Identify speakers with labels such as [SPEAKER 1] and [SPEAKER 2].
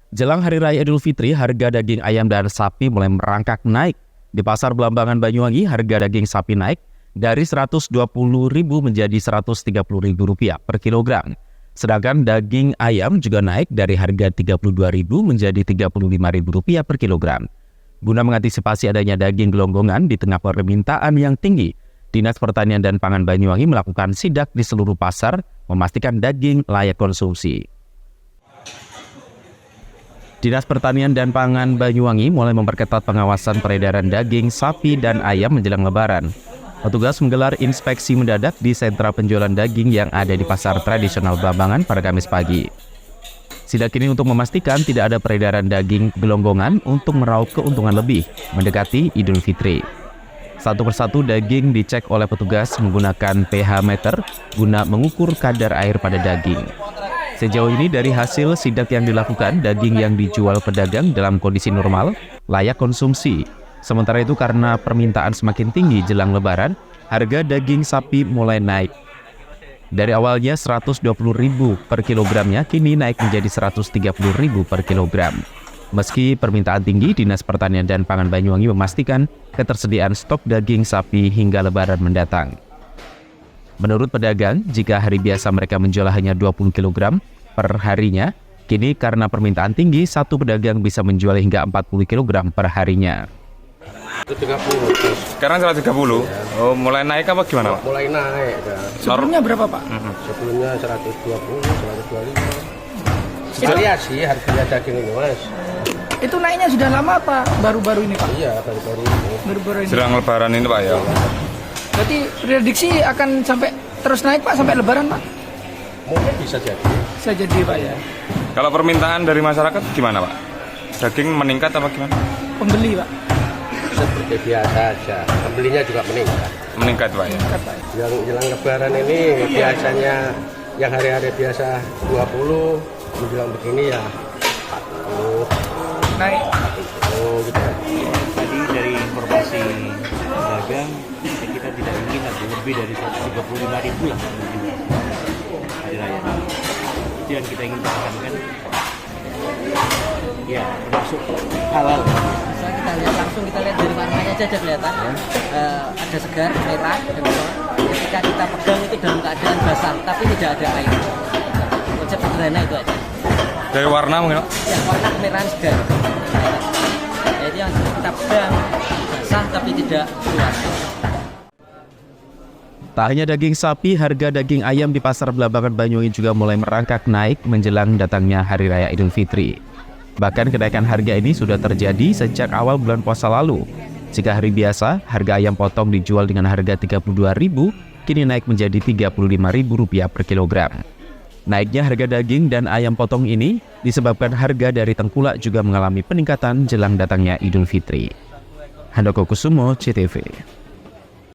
[SPEAKER 1] Jelang Hari Raya Idul Fitri, harga daging ayam dan sapi mulai merangkak naik. Di Pasar Belambangan Banyuwangi, harga daging sapi naik dari Rp120.000 menjadi Rp130.000 per kilogram. Sedangkan daging ayam juga naik dari harga Rp32.000 menjadi Rp35.000 per kilogram. Guna mengantisipasi adanya daging gelonggongan di tengah permintaan yang tinggi, Dinas Pertanian dan Pangan Banyuwangi melakukan sidak di seluruh pasar, memastikan daging layak konsumsi. Dinas Pertanian dan Pangan Banyuwangi mulai memperketat pengawasan peredaran daging sapi dan ayam menjelang Lebaran. Petugas menggelar inspeksi mendadak di sentra penjualan daging yang ada di Pasar Tradisional Belambangan pada Kamis pagi. Sidak ini untuk memastikan tidak ada peredaran daging gelonggongan untuk meraup keuntungan lebih mendekati Idul Fitri. Satu persatu daging dicek oleh petugas menggunakan pH meter guna mengukur kadar air pada daging. Sejauh ini dari hasil sidak yang dilakukan, daging yang dijual pedagang dalam kondisi normal layak konsumsi. Sementara itu karena permintaan semakin tinggi jelang Lebaran, harga daging sapi mulai naik. Dari awalnya Rp120.000 per kilogramnya, kini naik menjadi Rp130.000 per kilogram. Meski permintaan tinggi, Dinas Pertanian dan Pangan Banyuwangi memastikan ketersediaan stok daging sapi hingga Lebaran mendatang. Menurut pedagang, jika hari biasa mereka menjual hanya 20 kg per harinya, kini karena permintaan tinggi, satu pedagang bisa menjual hingga 40 kg per harinya.
[SPEAKER 2] 30.
[SPEAKER 3] Sekarang 130. Ya. Oh, mulai naik apa gimana, Pak?
[SPEAKER 2] Mulai naik. Ya.
[SPEAKER 4] Sebelumnya berapa, Pak?
[SPEAKER 2] Sebelumnya 120, 125. Variasi harganya daging ini, Mas.
[SPEAKER 4] Itu naiknya sudah lama apa baru-baru ini, Pak?
[SPEAKER 2] Iya, baru-baru ini.
[SPEAKER 4] Baru-baru ini.
[SPEAKER 3] Jelang Lebaran ini, Pak, ya.
[SPEAKER 4] Berarti prediksi akan sampai terus naik, Pak, sampai Lebaran, Pak?
[SPEAKER 2] Mungkin bisa jadi.
[SPEAKER 4] Bisa jadi, Pak, ya.
[SPEAKER 3] Kalau permintaan dari masyarakat gimana, Pak? Daging meningkat apa gimana?
[SPEAKER 4] Pembeli, Pak.
[SPEAKER 2] Seperti biasa aja. Pembelinya juga meningkat.
[SPEAKER 3] Meningkat, Pak, ya.
[SPEAKER 4] Meningkat, Pak.
[SPEAKER 2] Yang jelang Lebaran ini biasanya yang hari-hari biasa 20, menjelang begini ya 40.
[SPEAKER 4] Naik.
[SPEAKER 2] 40 gitu.
[SPEAKER 5] Tadi dari informasi pedagang, kita tidak ingin ada lebih dari 135.000 lah hari raya. Itu yang kita ingin tekankan, ya termasuk halal.
[SPEAKER 6] Kita lihat langsung, kita lihat dari warnanya aja kelihatan ada segar, merah, dan ketika kita pegang itu dalam keadaan basah, tapi tidak ada air. Konsep sederhana itu aja.
[SPEAKER 3] Dari warna mungkin?
[SPEAKER 6] Ya, warna kemerahan segar. Ya, itu yang kita pegang basah tapi tidak keluar.
[SPEAKER 1] Tak hanya daging sapi, harga daging ayam di Pasar Belambangan Banyuwangi juga mulai merangkak naik menjelang datangnya Hari Raya Idul Fitri. Bahkan kenaikan harga ini sudah terjadi sejak awal bulan puasa lalu. Jika hari biasa, harga ayam potong dijual dengan harga Rp32.000, kini naik menjadi Rp35.000 per kilogram. Naiknya harga daging dan ayam potong ini disebabkan harga dari tengkulak juga mengalami peningkatan jelang datangnya Idul Fitri. Handoko Kusumo, CTV.